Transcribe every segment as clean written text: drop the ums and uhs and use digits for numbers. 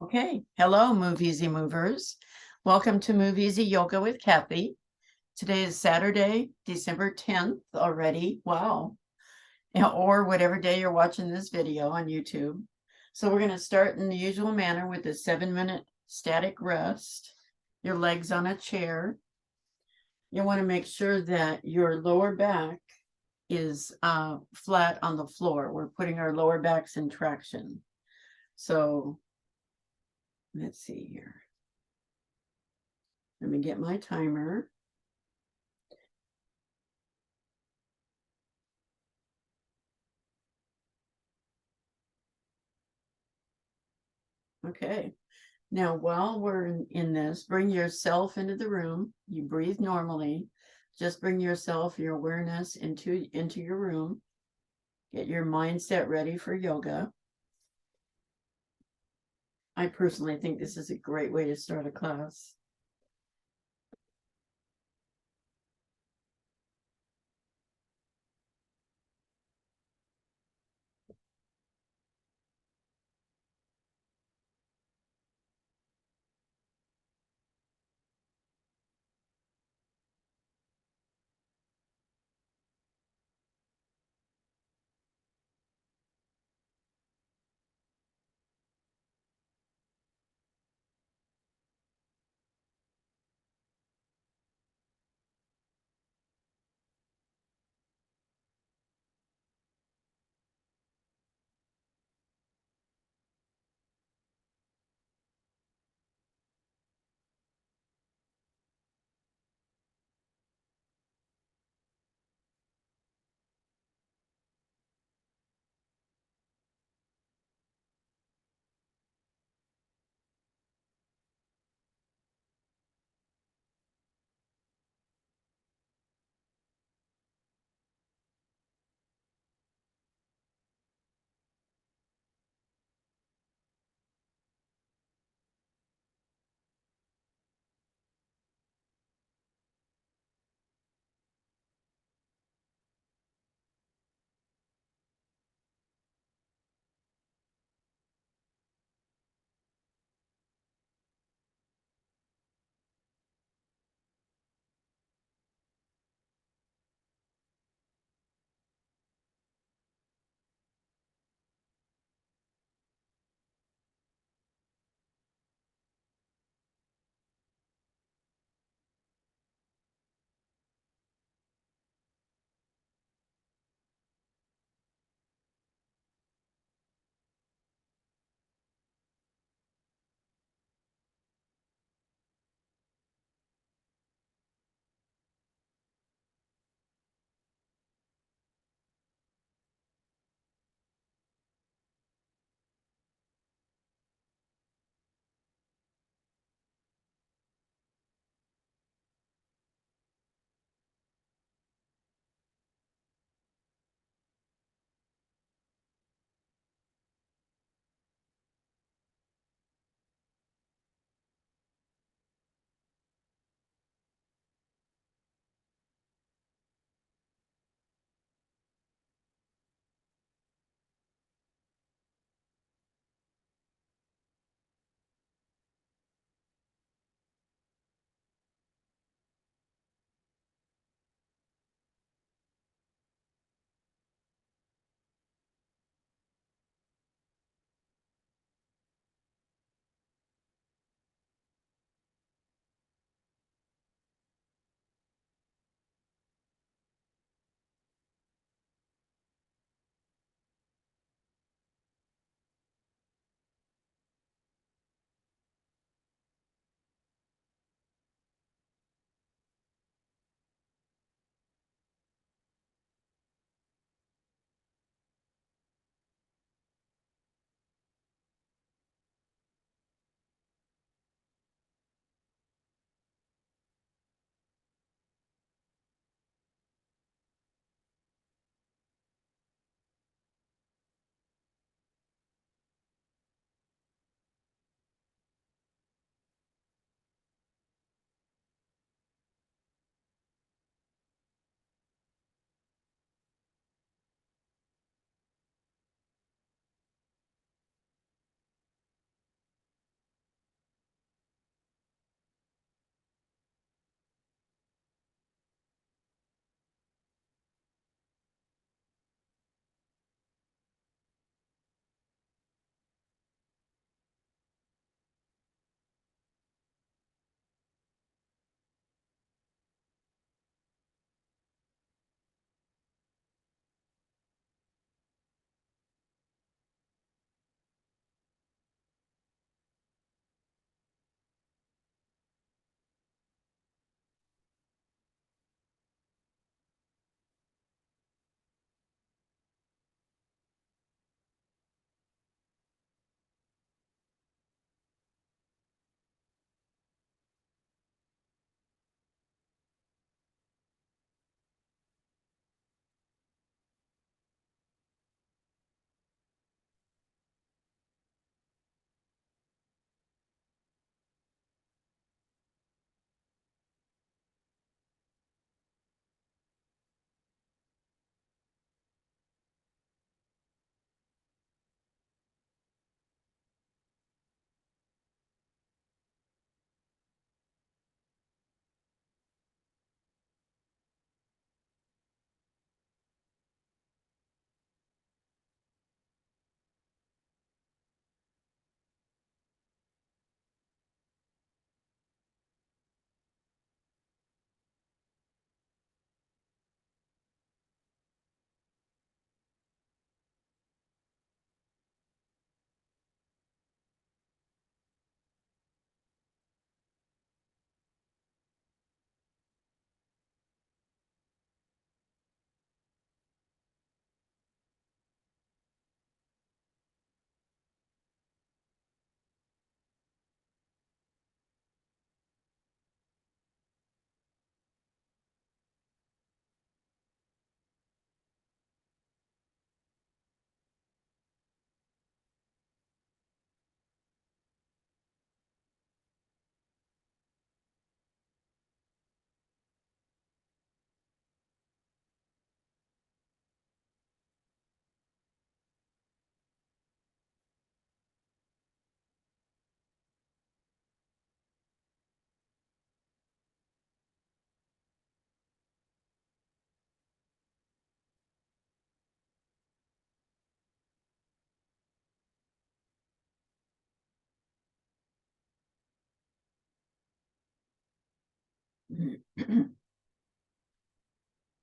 Okay, hello, MoveEasy movers. Welcome to MoveEasy Yoga with Kathy. Today is Saturday, December 10th already. Wow. Or whatever day you're watching this video on YouTube. So we're going to start in the usual manner with a 7-minute static rest. Your legs on a chair. You want to make sure that your lower back is flat on the floor. We're putting our lower backs in traction. So let's see here. Let me get my timer. Okay. Now, while we're in this, bring yourself into the room. You breathe normally. Just bring yourself, your awareness into your room. Get your mindset ready for yoga. I personally think this is a great way to start a class.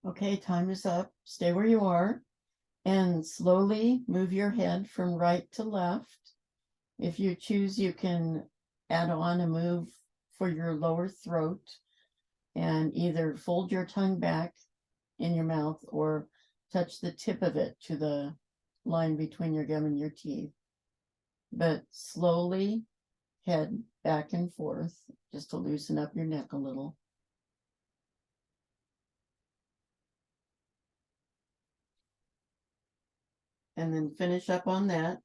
Okay, time is up. Stay where you are and slowly move your head from right to left. If you choose, you can add on a move for your lower throat and either fold your tongue back in your mouth or touch the tip of it to the line between your gum and your teeth. But slowly head back and forth just to loosen up your neck a little. And then finish up on that.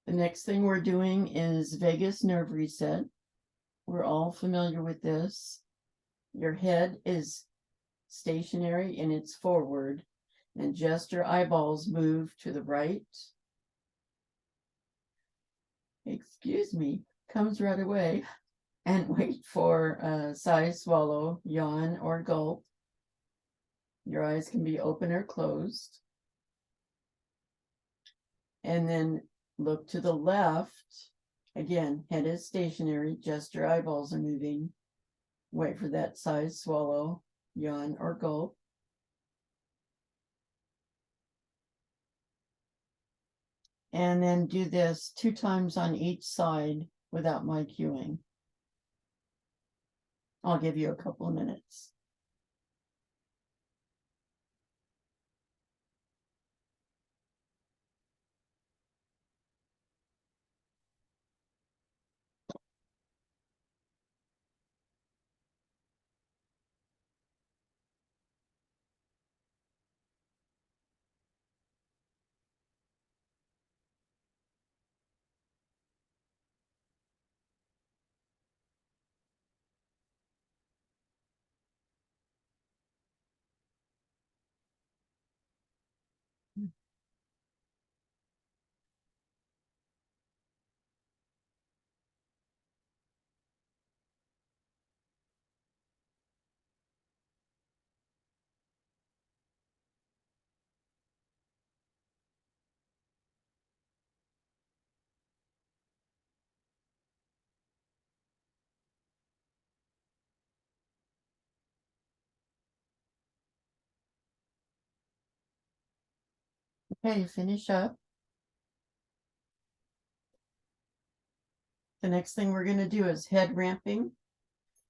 The next thing we're doing is vagus nerve reset. We're all familiar with this. Your head is stationary and it's forward, and just your eyeballs move to the right. Excuse me, comes right away. And wait for a sigh, swallow, yawn, or gulp. Your eyes can be open or closed. And then look to the left. Again, head is stationary, just your eyeballs are moving. Wait for that sigh, swallow, yawn, or gulp. And then do this 2 times on each side without my cueing. I'll give you a couple of minutes. Okay, finish up. The next thing we're going to do is head ramping.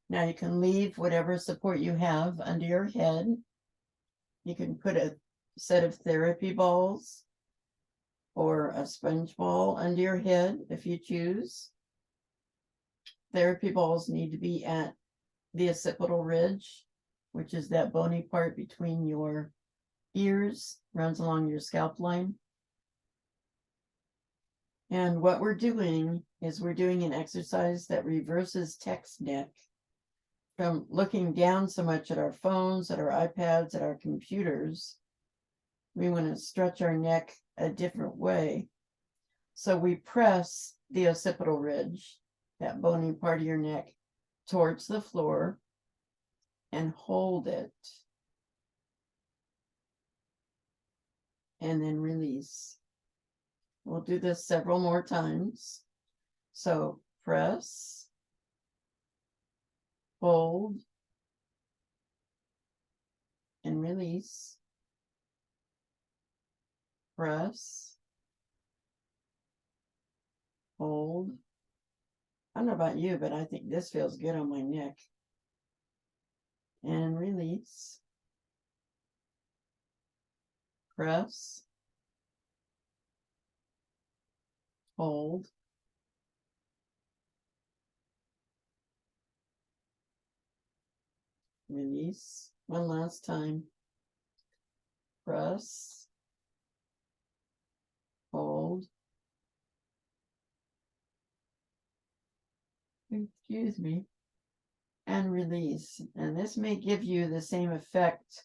Now you can leave whatever support you have under your head. You can put a set of therapy balls or a sponge ball under your head if you choose. Therapy balls need to be at the occipital ridge, which is that bony part between your ears, runs along your scalp line. And what we're doing is we're doing an exercise that reverses text neck from looking down so much at our phones, at our iPads, at our computers. We want to stretch our neck a different way. So we press the occipital ridge, that bony part of your neck, towards the floor and hold it. And then release. We'll do this several more times. So press, hold, and release. Press, hold. I don't know about you, but I think this feels good on my neck. And release. Press, hold, release. One last time. Press, hold. Excuse me. And release. And this may give you the same effect,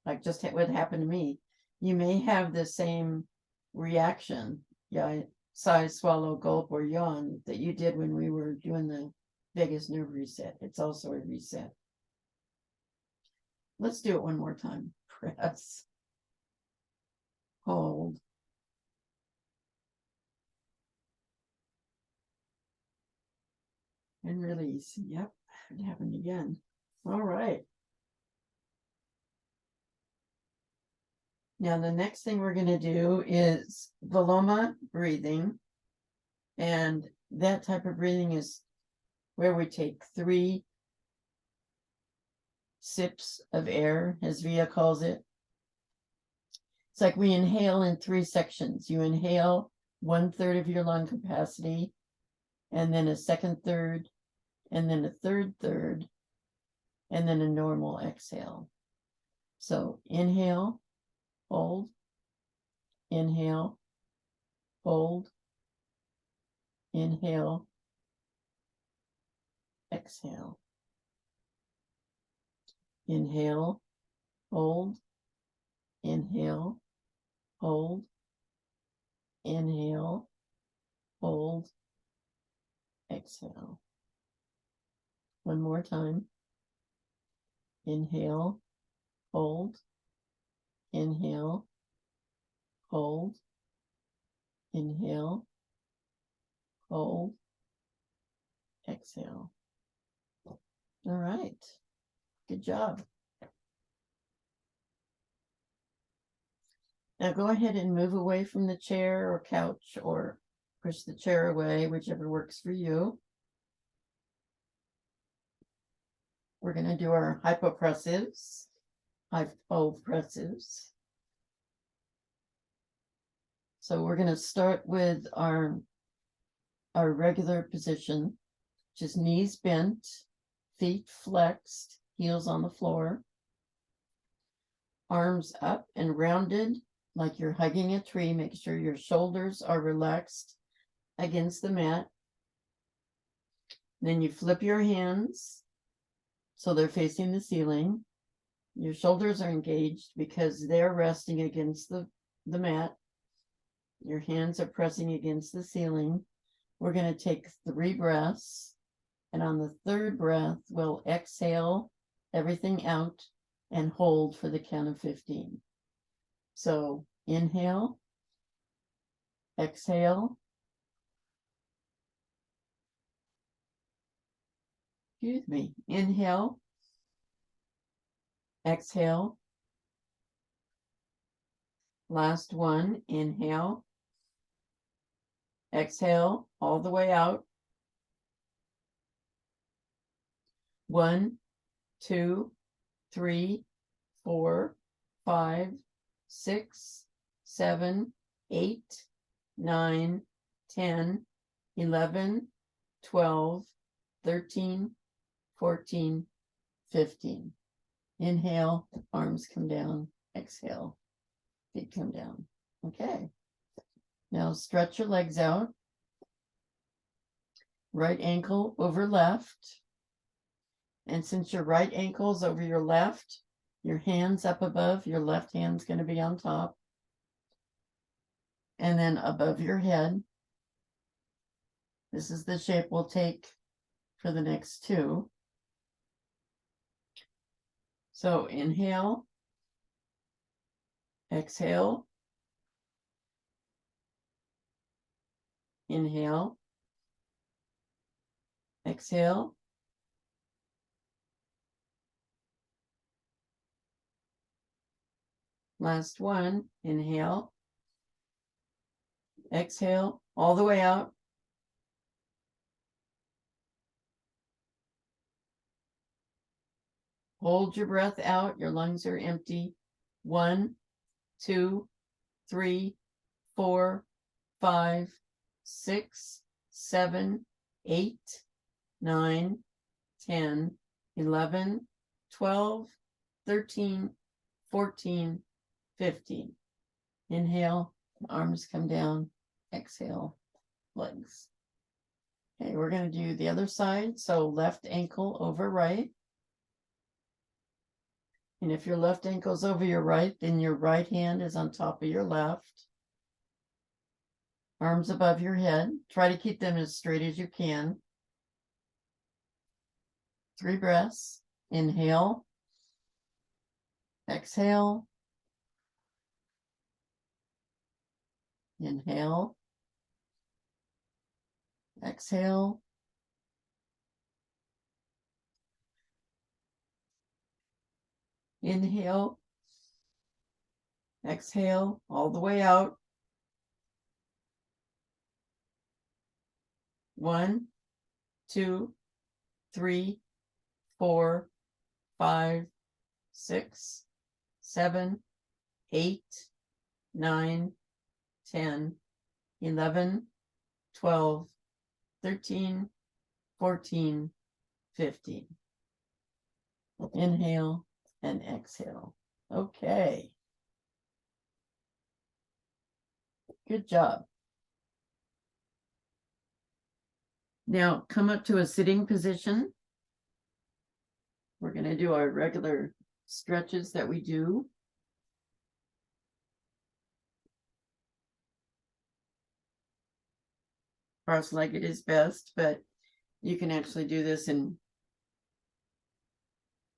like just what happened to me. You may have the same reaction, yeah, sigh, swallow, gulp, or yawn that you did when we were doing the vagus nerve reset. It's also a reset. Let's do it one more time. Press, hold, and release. Yep. It happened again. All right. Now, the next thing we're going to do is Viloma breathing. And that type of breathing is where we take 3 sips of air, as Via calls it. It's like we inhale in 3 sections. You inhale 1/3 of your lung capacity, and then a second third, and then a third third, and then a normal exhale. So inhale, hold, inhale, hold, inhale, exhale. Inhale, hold, inhale, hold, inhale, hold, exhale. One more time. Inhale, hold, inhale, hold, inhale, hold, exhale. All right. Good job. Now go ahead and move away from the chair or couch or push the chair away, whichever works for you. We're going to do our hypopressives. Hypopressives. So we're going to start with our regular position, which is knees bent, feet flexed, heels on the floor, arms up and rounded like you're hugging a tree. Make sure your shoulders are relaxed against the mat. Then you flip your hands so they're facing the ceiling. Your shoulders are engaged because they're resting against the mat. Your hands are pressing against the ceiling. We're going to take 3 breaths. And on the 3rd breath, we'll exhale everything out and hold for the count of 15. So inhale, exhale, inhale, exhale, last one, inhale, exhale, all the way out. 1, 2, 3, 4, 5, 6, 7, 8, 9, 10, 11, 12, 13, 14, 15. Inhale, arms come down, exhale, feet come down. Okay. Now stretch your legs out. Right ankle over left. And since your right ankle's over your left, your hand's up above, your left hand's going to be on top. And then above your head. This is the shape we'll take for the next 2. So inhale, exhale, inhale, exhale, last one, inhale, exhale, all the way out. Hold your breath out, your lungs are empty. 1, 2, 3, 4, 5, 6, 7, 8, 9, 10, 11, 12, 13, 14, 15. Inhale, arms come down, exhale, legs. Okay, we're going to do the other side. So left ankle over right. And if your left ankle's over your right, then your right hand is on top of your left. Arms above your head. Try to keep them as straight as you can. 3 breaths. Inhale. Exhale. Inhale. Exhale. Inhale. Exhale all the way out. 1, 2, 3, 4, 5, 6, 7, 8, 9, 10, 11, 12, 13, 14, 15. Inhale and exhale. Okay. Good job. Now come up to a sitting position. We're going to do our regular stretches that we do. Cross-legged is best, but you can actually do this in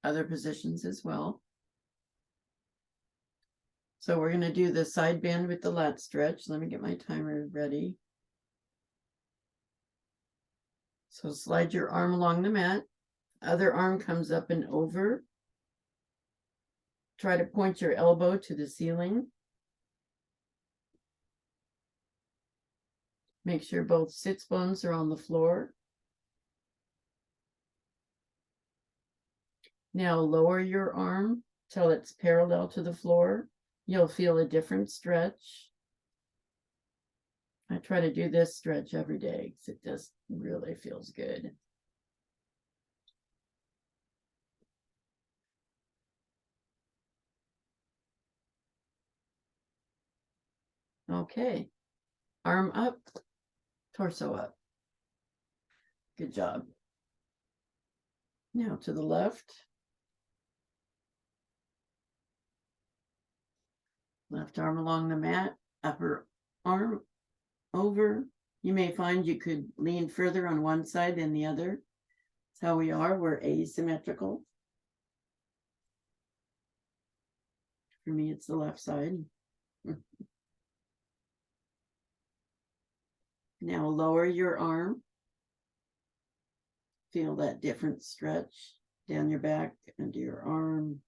other positions as well. So we're going to do the side bend with the lat stretch. Let me get my timer ready. So slide your arm along the mat. Other arm comes up and over. Try to point your elbow to the ceiling. Make sure both sits bones are on the floor. Now lower your arm till it's parallel to the floor. You'll feel a different stretch. I try to do this stretch every day because it just really feels good. Okay, arm up, torso up. Good job. Now to the left. Left arm along the mat, upper arm over. You may find you could lean further on one side than the other. That's how we are. We're asymmetrical. For me, it's the left side. Now lower your arm. Feel that different stretch down your back, under your arm.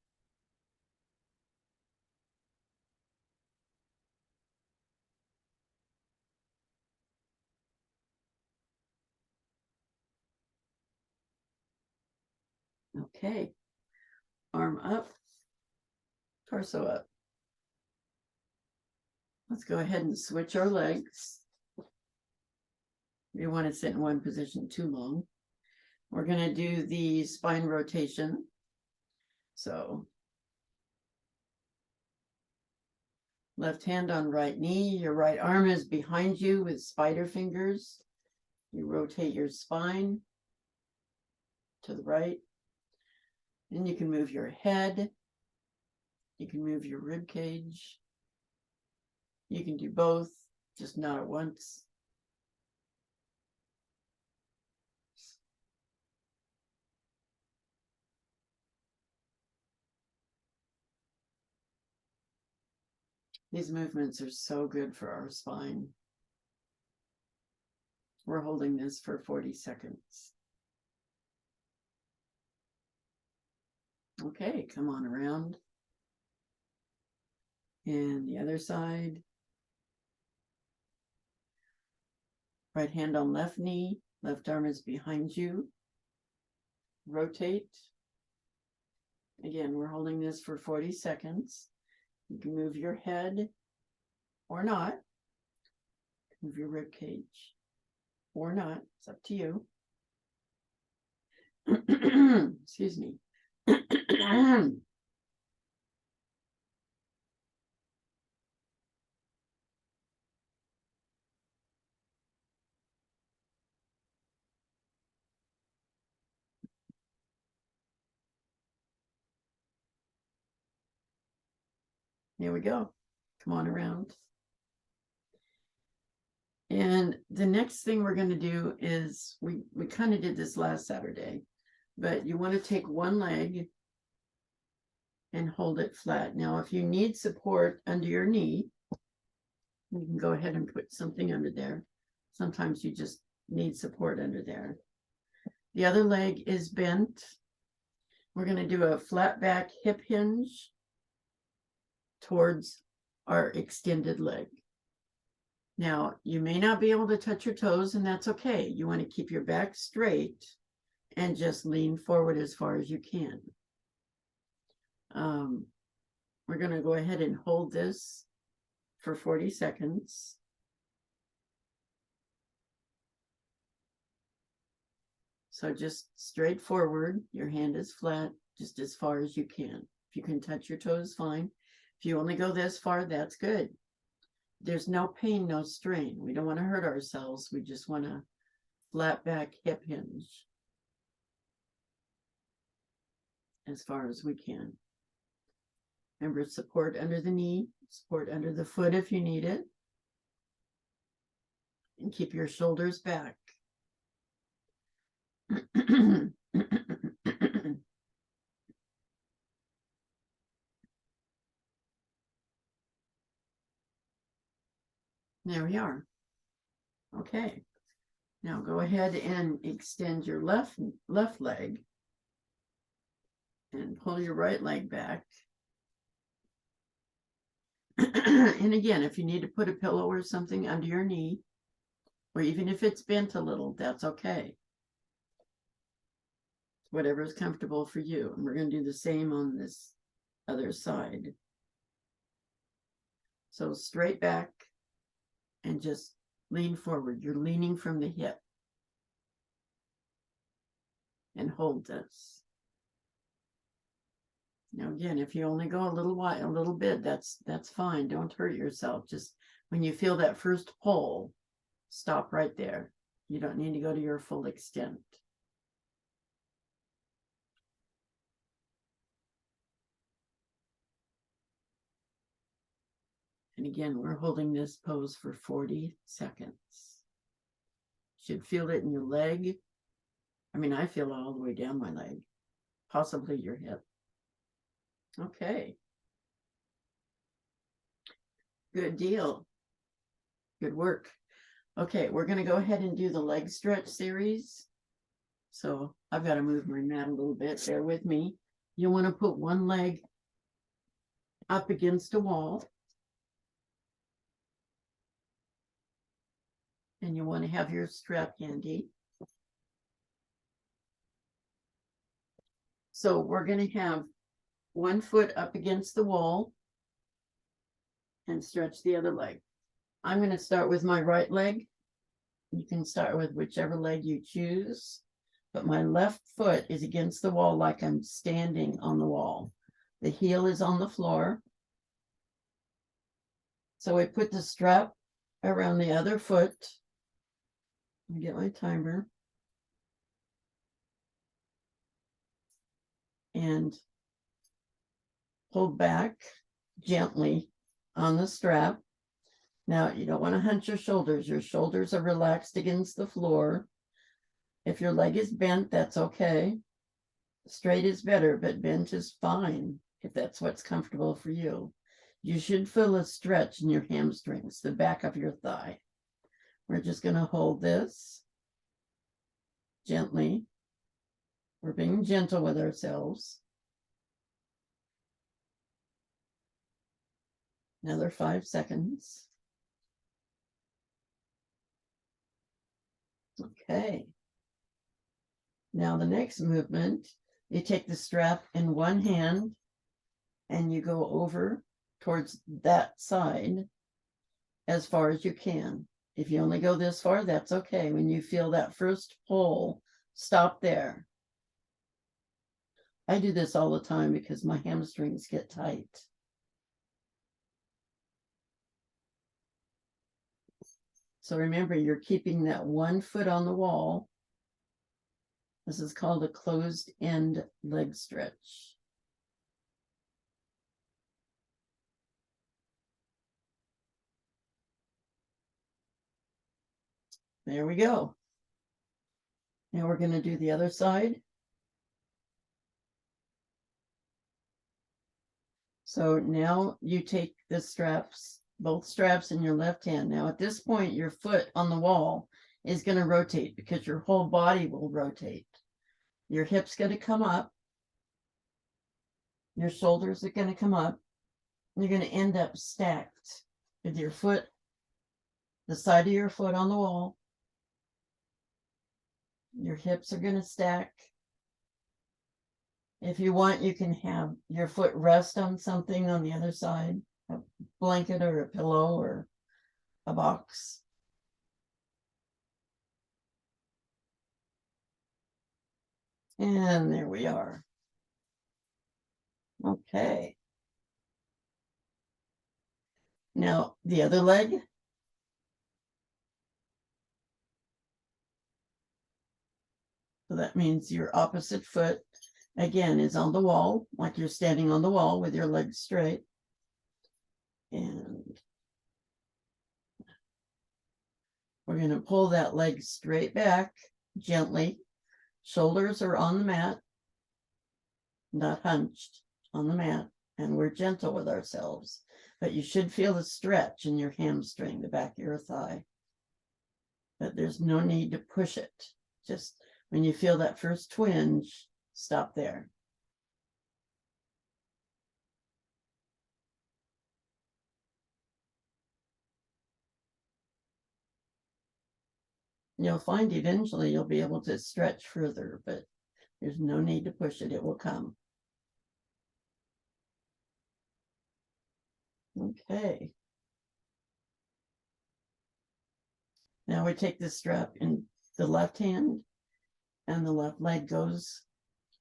Okay, arm up, torso up. Let's go ahead and switch our legs. We don't want to sit in one position too long. We're going to do the spine rotation. So left hand on right knee, your right arm is behind you with spider fingers. You rotate your spine to the right. Then you can move your head. You can move your rib cage. You can do both, just not at once. These movements are so good for our spine. We're holding this for 40 seconds. Okay, come on around. And the other side. Right hand on left knee, left arm is behind you. Rotate. Again, we're holding this for 40 seconds. You can move your head or not. Move your rib cage or not. It's up to you. Excuse me. Here we go. Come on around. And the next thing we're going to do is, we kind of did this last Saturday, but you want to take one leg and hold it flat. Now, if you need support under your knee, you can go ahead and put something under there. Sometimes you just need support under there. The other leg is bent. We're going to do a flat back hip hinge towards our extended leg. Now, you may not be able to touch your toes, and that's okay. You want to keep your back straight and just lean forward as far as you can. We're going to go ahead and hold this for 40 seconds. So just straight forward, your hand is flat, just as far as you can. If you can touch your toes, fine. If you only go this far, that's good. There's no pain, no strain. We don't want to hurt ourselves. We just want to flat back hip hinge as far as we can. Remember, support under the knee, support under the foot if you need it, and keep your shoulders back. There we are. Okay. Now go ahead and extend your left leg and pull your right leg back. And again, if you need to put a pillow or something under your knee, or even if it's bent a little, that's okay. Whatever is comfortable for you. And we're going to do the same on this other side. So straight back and just lean forward. You're leaning from the hip. And hold this. Now again, if you only go a little while, a little bit, that's fine. Don't hurt yourself. Just when you feel that first pull, stop right there. You don't need to go to your full extent. And again, we're holding this pose for 40 seconds. Should feel it in your leg. I mean, I feel it all the way down my leg, possibly your hip. Okay. Good deal. Good work. Okay, we're going to go ahead and do the leg stretch series. So I've got to move my mat a little bit. Bear with me. You want to put one leg up against a wall. And you want to have your strap handy. So we're going to have one foot up against the wall and stretch the other leg. I'm going to start with my right leg. You can start with whichever leg you choose, but my left foot is against the wall like I'm standing on the wall. The heel is on the floor. So I put the strap around the other foot. Let me get my timer. And pull back gently on the strap. Now, you don't want to hunch your shoulders. Your shoulders are relaxed against the floor. If your leg is bent, that's okay. Straight is better, but bent is fine if that's what's comfortable for you. You should feel a stretch in your hamstrings, the back of your thigh. We're just going to hold this gently. We're being gentle with ourselves. Another 5 seconds. Okay. Now the next movement, you take the strap in one hand and you go over towards that side as far as you can. If you only go this far, that's okay. When you feel that first pull, stop there. I do this all the time because my hamstrings get tight. So remember, you're keeping that one foot on the wall. This is called a closed end leg stretch. There we go. Now we're going to do the other side. So now you take the straps, both straps in your left hand. Now at this point, your foot on the wall is going to rotate because your whole body will rotate. Your hip's going to come up Your shoulders are going to come up. You're going to end up stacked with your foot, the side of your foot on the wall. Your hips are going to stack. If you want, you can have your foot rest on something on the other side, a blanket or a pillow or a box. And there we are. Okay. Now the other leg. So that means your opposite foot, again, is on the wall, like you're standing on the wall with your legs straight. And we're going to pull that leg straight back gently. Shoulders are on the mat, not hunched on the mat. And we're gentle with ourselves. But you should feel the stretch in your hamstring, the back of your thigh. But there's no need to push it. Just when you feel that first twinge, stop there. You'll find eventually you'll be able to stretch further, but there's no need to push it. It will come. Okay. Now we take the strap in the left hand and the left leg goes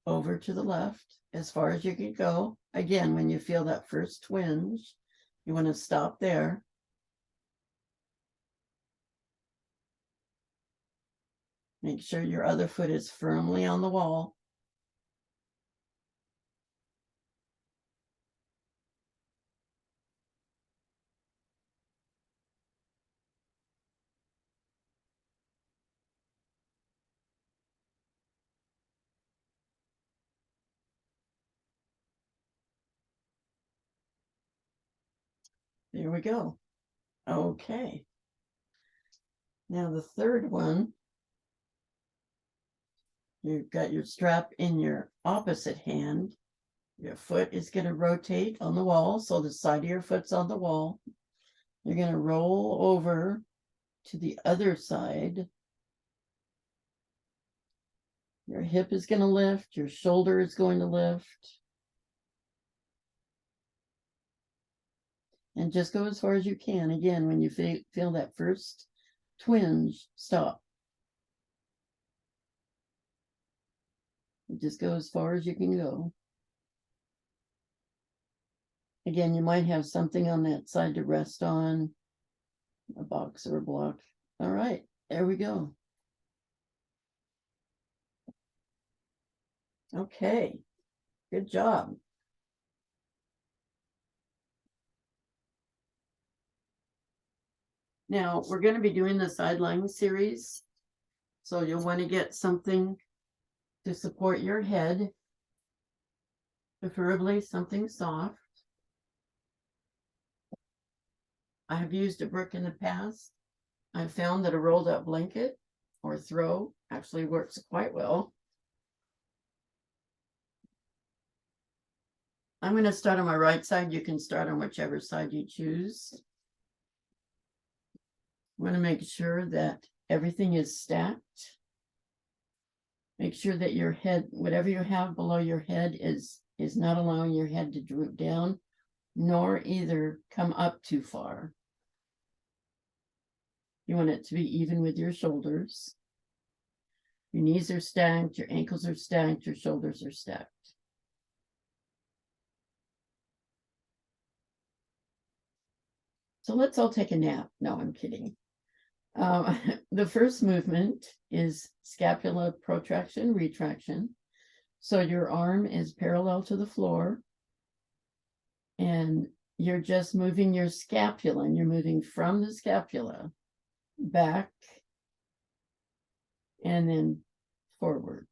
over to the left as far as you can go. Again, when you feel that first twinge, you want to stop there. Make sure your other foot is firmly on the wall. There we go. Okay. Now the third one, you've got your strap in your opposite hand. Your foot is going to rotate on the wall, so the side of your foot's on the wall. You're going to roll over to the other side. Your hip is going to lift, your shoulder is going to lift. And just go as far as you can. Again, when you feel that first twinge, stop. Just go as far as you can go. Again, you might have something on that side to rest on, a box or a block. All right, there we go. Okay, good job. Now, we're going to be doing the sideline series. So you'll want to get something to support your head, preferably something soft. I have used a brick in the past. I've found that a rolled up blanket or throw actually works quite well. I'm going to start on my right side. You can start on whichever side you choose. I want to make sure that everything is stacked. Make sure that your head, whatever you have below your head is not allowing your head to droop down, nor either come up too far. You want it to be even with your shoulders. Your knees are stacked, your ankles are stacked, your shoulders are stacked. So let's all take a nap. No, I'm kidding. The first movement is scapula protraction, retraction. So your arm is parallel to the floor and you're just moving your scapula and you're moving from the scapula back and then forward.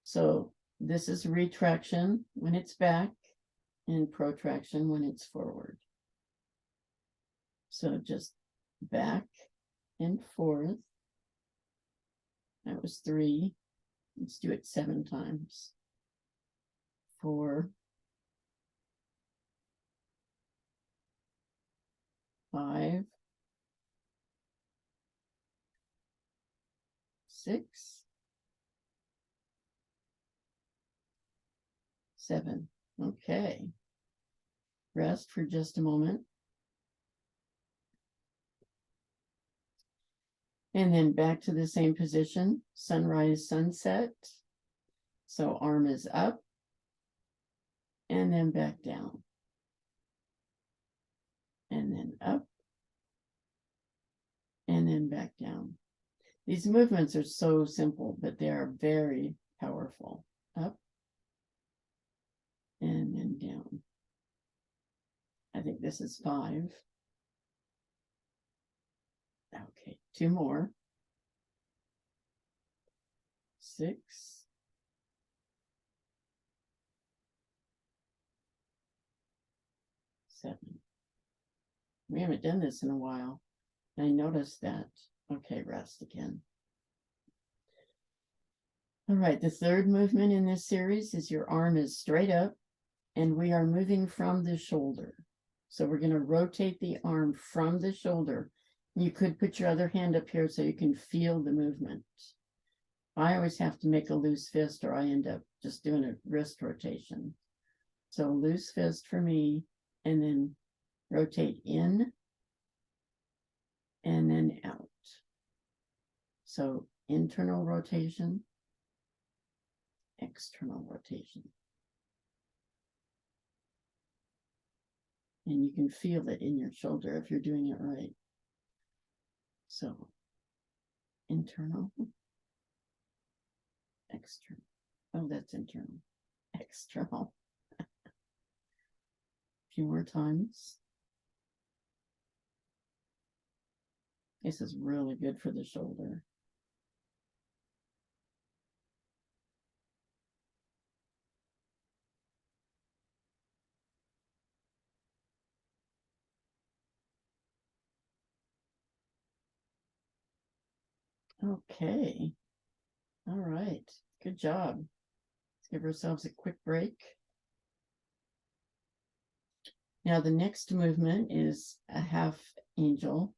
So this is retraction when it's back and protraction when it's forward. So just back and forth. That was 3. Let's do it 7 times. 4, 5, 6, 7. Okay. Rest for just a moment. And then back to the same position, sunrise, sunset. So arm is up and then back down. And then up and then back down. These movements are so simple, but they are very powerful. Up and then down. I think this is 5. Okay, 2 more. 6. 7. We haven't done this in a while. I noticed that. Okay, rest again. All right, the third movement in this series is your arm is straight up and we are moving from the shoulder. So we're going to rotate the arm from the shoulder. You could put your other hand up here so you can feel the movement. I always have to make a loose fist or I end up just doing a wrist rotation. So loose fist for me, and then rotate in and then out. So internal rotation, external rotation. And you can feel it in your shoulder if you're doing it right. So internal, external. Oh, that's internal. External. A few more times. This is really good for the shoulder. Okay. All right. Good job. Let's give ourselves a quick break. Now the next movement is a half angel.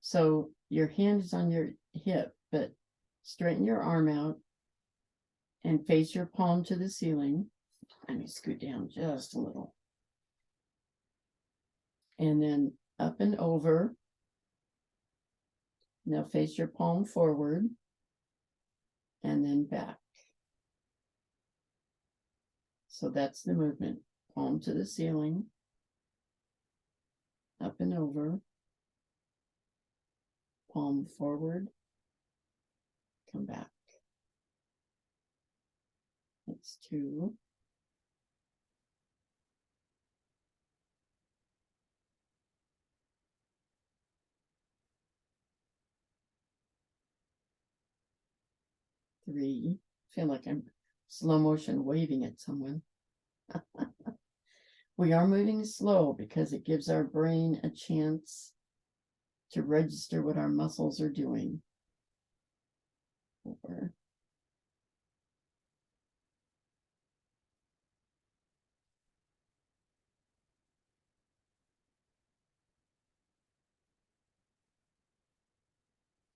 So your hand is on your hip, but straighten your arm out and face your palm to the ceiling. Let me scoot down just a little. And then up and over. Now face your palm forward and then back. So that's the movement. Palm to the ceiling, up and over, palm forward, come back. That's 2. Three. I feel like I'm slow motion waving at someone. We are moving slow because it gives our brain a chance to register what our muscles are doing. 4.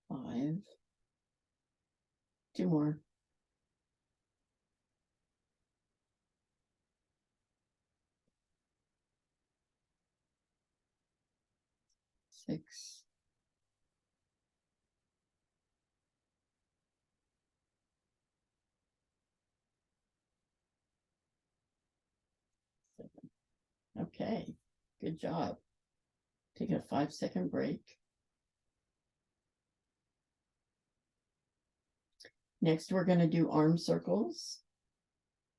5. 2 more. 6. 7. Okay, good job. Take a 5-second break. Next, we're going to do arm circles.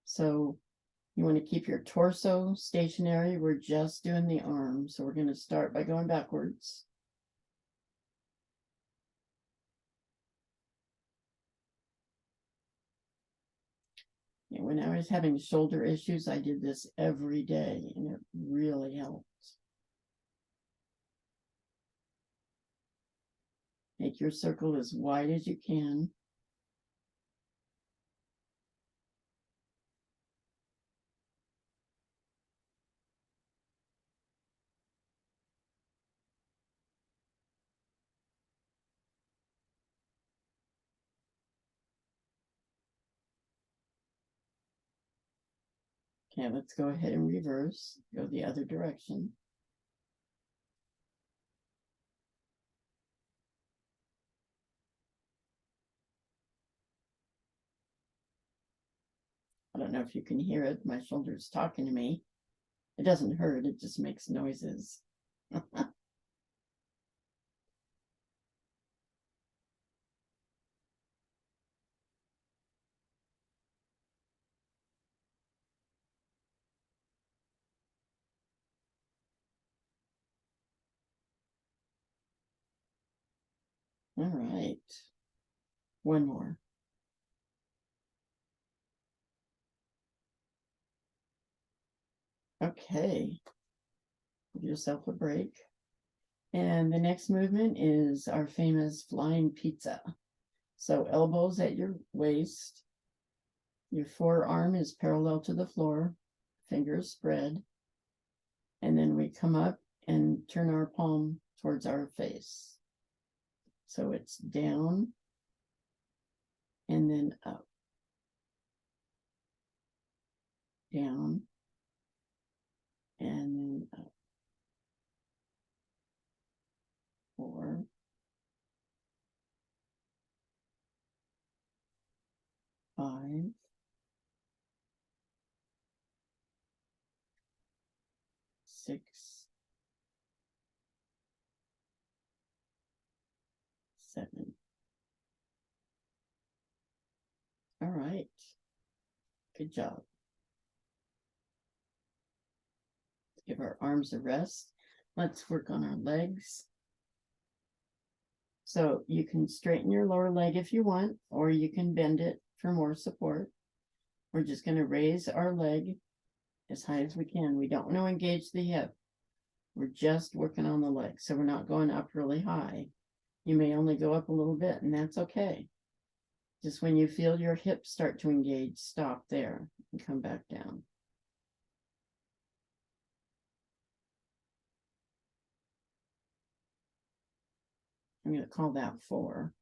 So you want to keep your torso stationary. We're just doing the arms. So we're going to start by going backwards. And when I was having shoulder issues, I did this every day, and it really helped. Make your circle as wide as you can. Okay, let's go ahead and reverse, go the other direction. I don't know if you can hear it. My shoulder's talking to me. It doesn't hurt, it just makes noises. All right. One more. Okay. Give yourself a break. And the next movement is our famous flying pizza. So elbows at your waist. Your forearm is parallel to the floor, fingers spread. And then we come up and turn our palm towards our face. So it's down and then up. Down and then up. 4, 5, 6, 7. All right. Good job. Give our arms a rest. Let's work on our legs. So you can straighten your lower leg if you want, or you can bend it for more support. We're just going to raise our leg as high as we can. We don't want to engage the hip. We're just working on the leg. So we're not going up really high. You may only go up a little bit, and that's okay. Just when you feel your hips start to engage, stop there and come back down. I'm going to call that 4.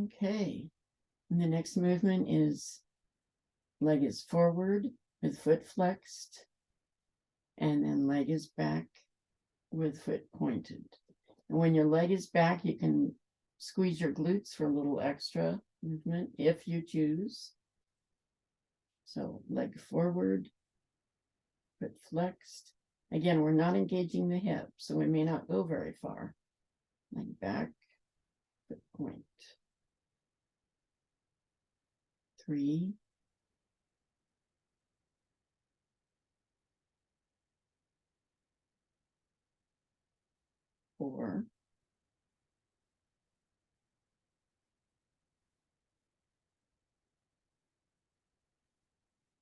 Okay. And the next movement is leg is forward with foot flexed, and then leg is back with foot pointed. And when your leg is back, you can squeeze your glutes for a little extra movement if you choose. So leg forward, foot flexed. Again, we're not engaging the hip, so we may not go very far. Leg back, foot point. 3, 4,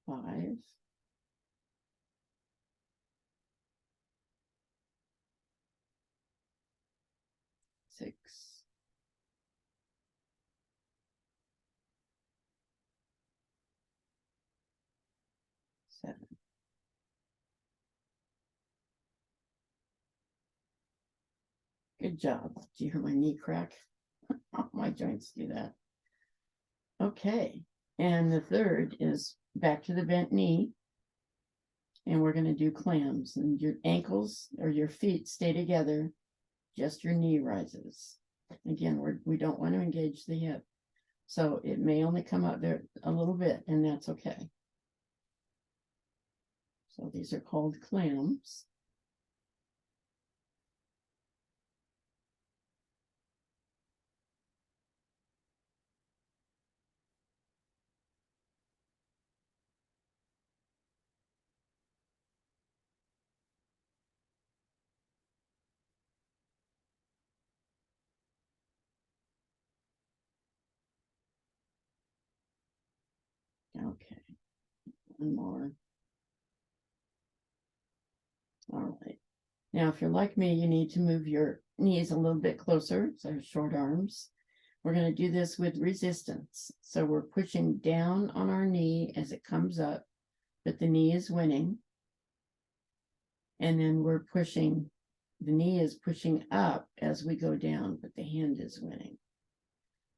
5, 6, 7. Good job. Do you hear my knee crack? My joints do that. Okay. And the third is back to the bent knee. And we're going to do clams. And your ankles or your feet stay together. Just your knee rises. Again, we don't want to engage the hip. So it may only come up there a little bit, and that's okay. So these are called clams. Okay, one more. All right. Now, if you're like me, you need to move your knees a little bit closer. So short arms. We're going to do this with resistance. So we're pushing down on our knee as it comes up, but the knee is winning. And then we're pushing, the knee is pushing up as we go down, but the hand is winning.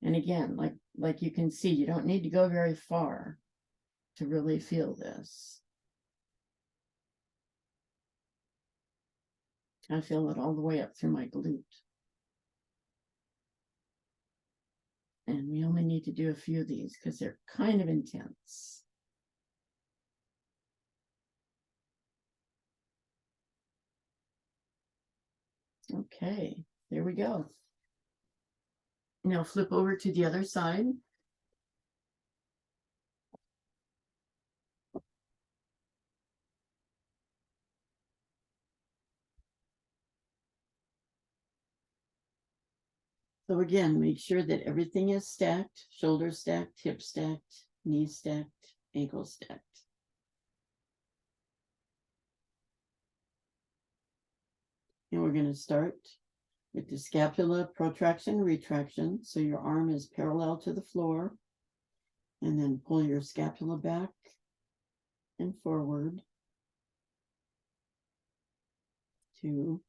And again, like you can see, you don't need to go very far to really feel this. I feel it all the way up through my glute. And we only need to do a few of these because they're kind of intense. Okay, there we go. Now flip over to the other side. So again, make sure that everything is stacked, shoulders stacked, hips stacked, knees stacked, ankles stacked. And we're going to start with the scapula protraction, retraction. So your arm is parallel to the floor. And then pull your scapula back and forward. 2,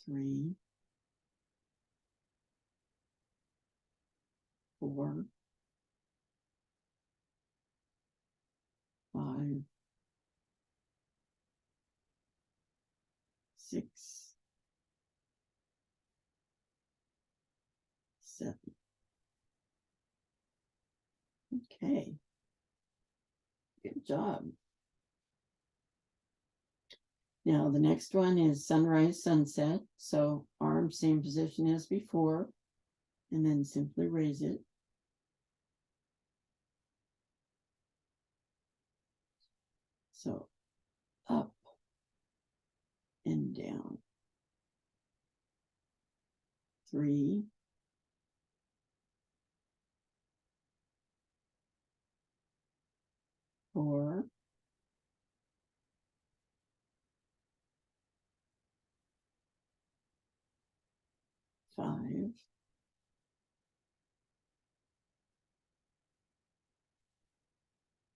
3, 4, 5, 6, 7. Okay. Good job. Now the next one is sunrise, sunset. So arm same position as before, and then simply raise it. So up and down. 3, 4, 5,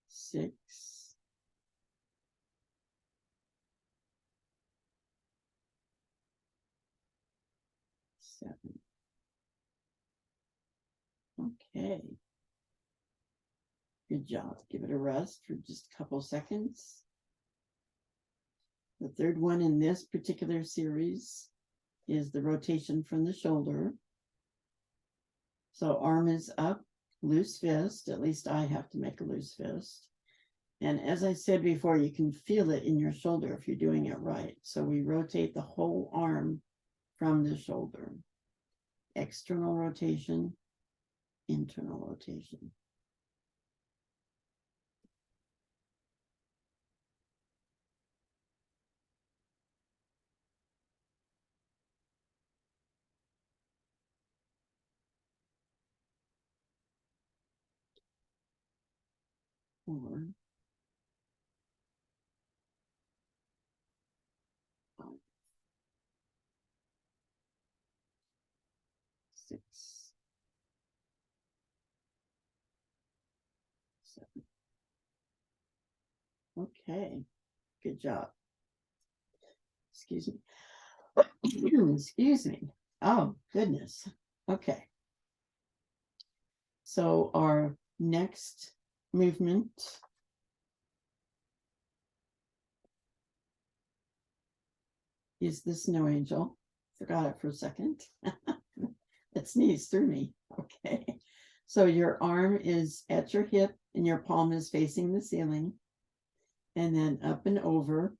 6, 7. Okay. Good job. Give it a rest for just a couple seconds. The third one in this particular series is the rotation from the shoulder. So arm is up, loose fist. At least I have to make a loose fist. And as I said before, you can feel it in your shoulder if you're doing it right. So we rotate the whole arm from the shoulder. External rotation, internal rotation. Four, 5, 6, 7. Okay, good job. Excuse me. Excuse me. Oh, goodness. Okay. So our next movement is the snow angel. Forgot it for a second. It sneezed through me. Okay. So your arm is at your hip and your palm is facing the ceiling. And then up and over.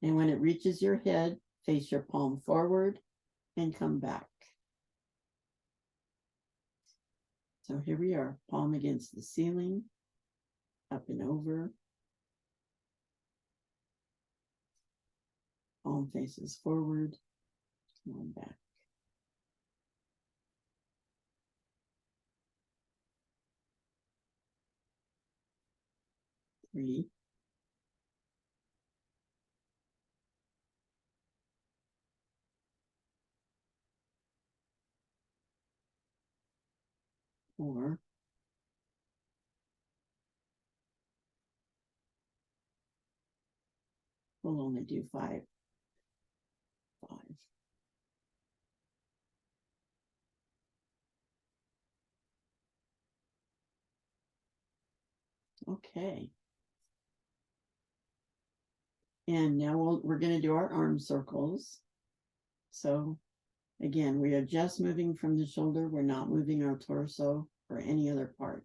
And when it reaches your head, face your palm forward and come back. So here we are, palm against the ceiling, up and over. Palm faces forward, and back. 3, 4. We'll only do 5. 5. Okay. And now we're going to do our arm circles. So again, we are just moving from the shoulder. We're not moving our torso or any other part.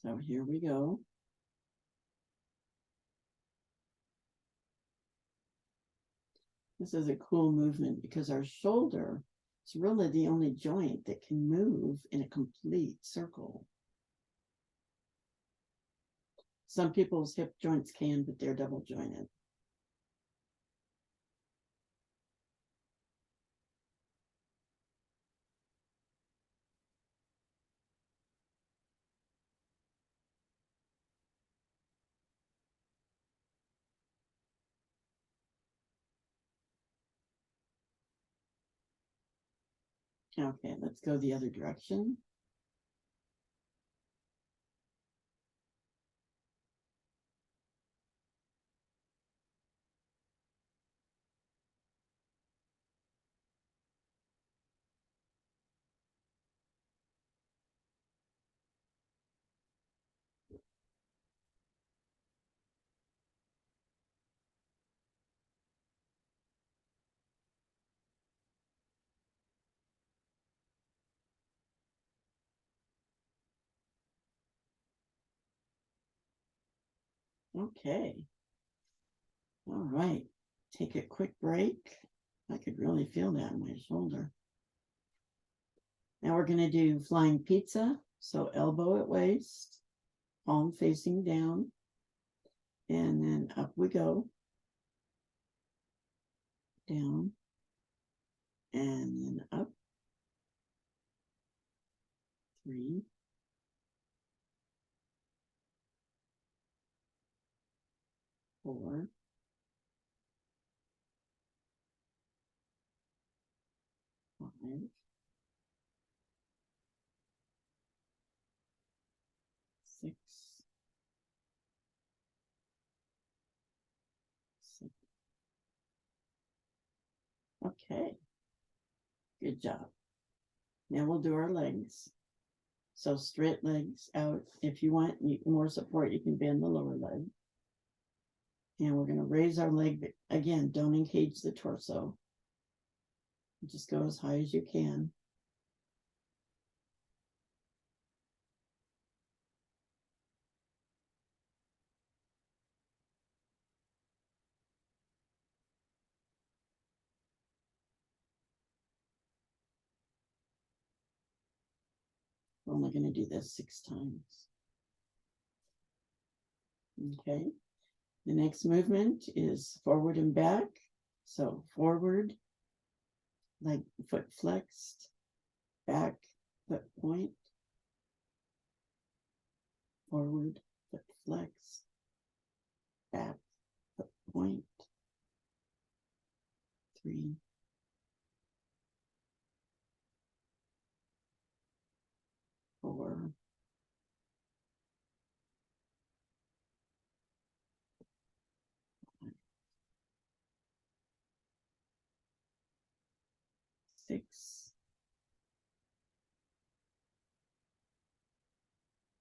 So here we go. This is a cool movement because our shoulder is really the only joint that can move in a complete circle. Some people's hip joints can, but they're double jointed. Okay, let's go the other direction. Okay. All right. Take a quick break. I could really feel that in my shoulder. Now we're going to do flying pizza. So elbow at waist, palm facing down, and then up we go. Down, and then up. 3, 4, 5, 6, 7. Okay. Good job. Now we'll do our legs. So straight legs out. If you want more support, you can bend the lower leg. And we're going to raise our leg. But again, don't engage the torso. Just go as high as you can. We're only going to do this 6 times. Okay. The next movement is forward and back. So forward, leg, foot flexed, back, foot point, forward, foot flex, back, foot point, 3, 4, 5, 6,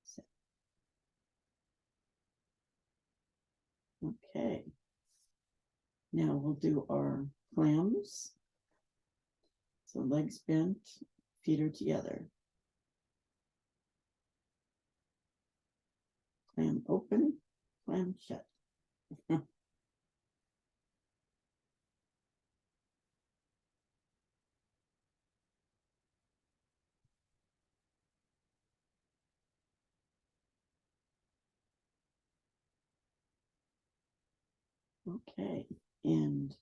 7. Okay. Now we'll do our clams. So legs bent, feet are together. Clam open, clam shut. Okay, and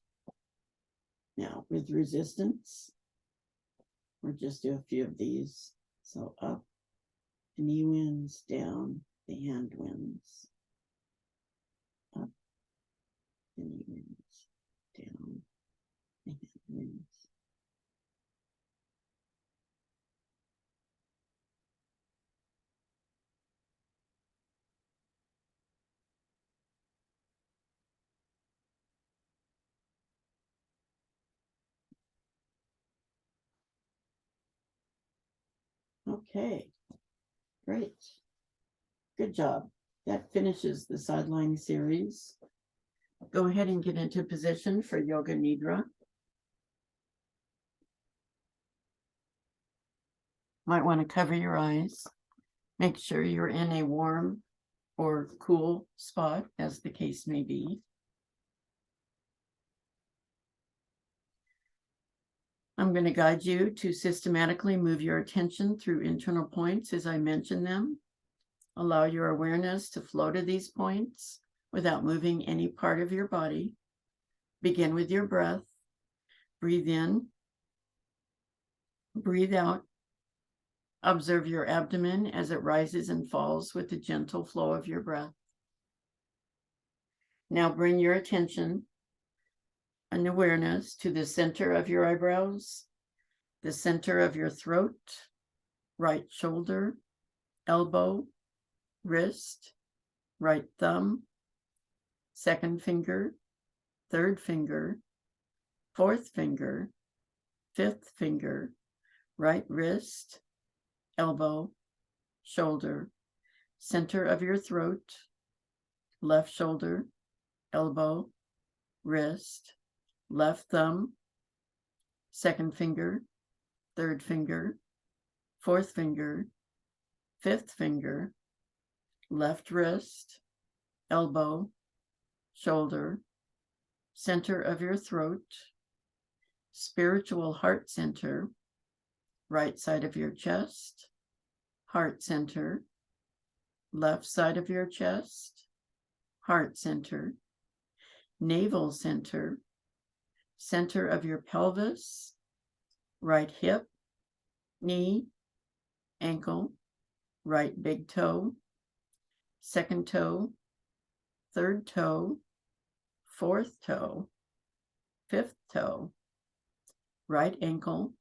now with resistance, we'll just do a few of these. So up, the knee wins, down, the hand wins. Up, the knee wins, down, the hand wins. Okay, great. Good job. That finishes the sideline series. Go ahead and get into position for Yoga Nidra. Might want to cover your eyes. Make sure you're in a warm or cool spot, as the case may be. I'm going to guide you to systematically move your attention through internal points as I mention them. Allow your awareness to flow to these points without moving any part of your body. Begin with your breath. Breathe in. Breathe out. Observe your abdomen as it rises and falls with the gentle flow of your breath. Now bring your attention and awareness to the center of your eyebrows, the center of your throat, right shoulder, elbow, wrist, right thumb, second finger, third finger, fourth finger, fifth finger, right wrist, elbow, shoulder, center of your throat, left shoulder, elbow, wrist, left thumb, second finger, third finger, fourth finger, fifth finger, left wrist, elbow, shoulder, center of your throat, spiritual heart center, right side of your chest, heart center, left side of your chest, heart center, navel center, center of your pelvis, right hip, knee, ankle, right big toe, second toe, third toe, fourth toe, fifth toe, right ankle,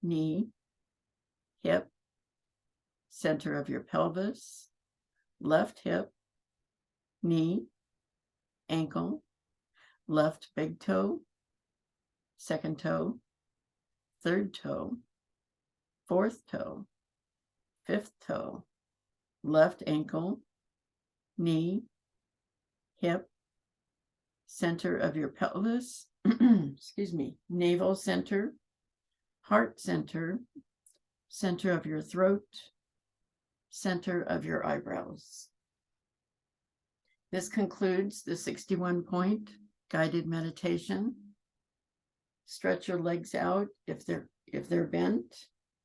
knee, hip, center of your pelvis, left hip, knee, ankle, left big toe, second toe, third toe, fourth toe, fifth toe, left ankle, knee, hip, center of your pelvis, excuse me, navel center, heart center, center of your throat, center of your eyebrows. This concludes the 61-point guided meditation. Stretch your legs out if they're bent.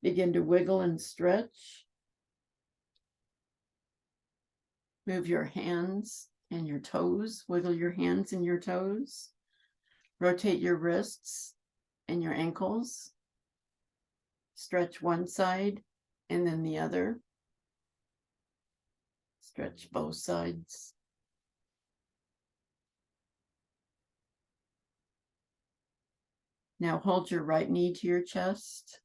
Begin to wiggle and stretch. Move your hands and your toes. Wiggle your hands and your toes. Rotate your wrists and your ankles. Stretch one side and then the other. Stretch both sides. Now hold your right knee to your chest.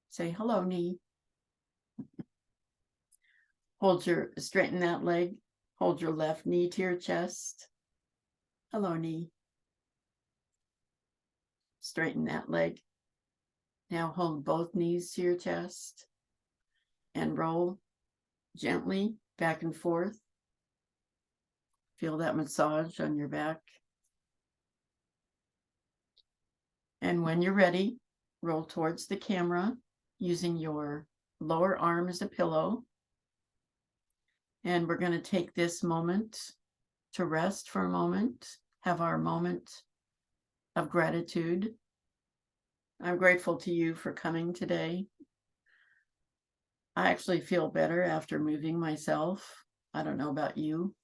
Say hello, knee. Straighten that leg. Hold your left knee to your chest. Hello, knee. Straighten that leg. Now hold both knees to your chest and roll gently back and forth. Feel that massage on your back. And when you're ready, roll towards the camera using your lower arm as a pillow. And we're going to take this moment to rest for a moment, have our moment of gratitude. I'm grateful to you for coming today. I actually feel better after moving myself. I don't know about you.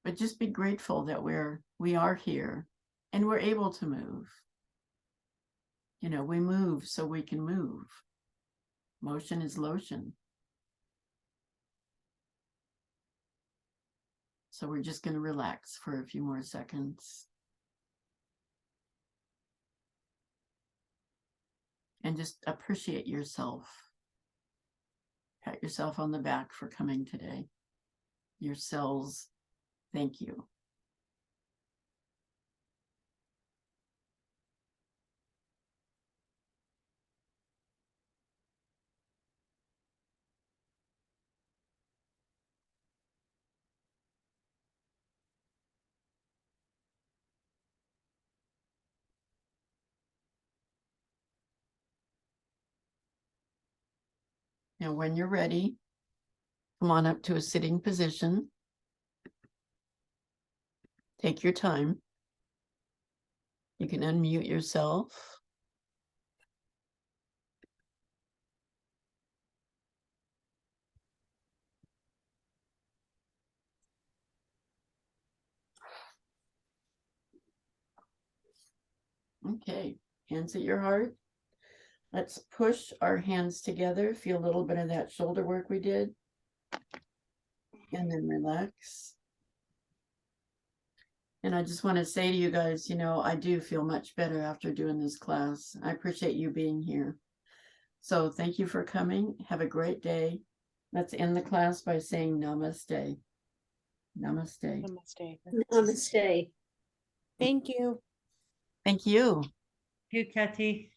But just be grateful that we are here and we're able to move. You know, we move so we can move. Motion is lotion. So we're just going to relax for a few more seconds. And just appreciate yourself. Pat yourself on the back for coming today. Your cells, thank you. Now, when you're ready, come on up to a sitting position. Take your time. You can unmute yourself. Okay, hands at your heart. Let's push our hands together. Feel a little bit of that shoulder work we did. And then relax. And I just want to say to you guys, you know, I do feel much better after doing this class. I appreciate you being here. So thank you for coming. Have a great day. Let's end the class by saying namaste. Namaste. Namaste. Namaste. Thank you. Thank you. You, Kathy.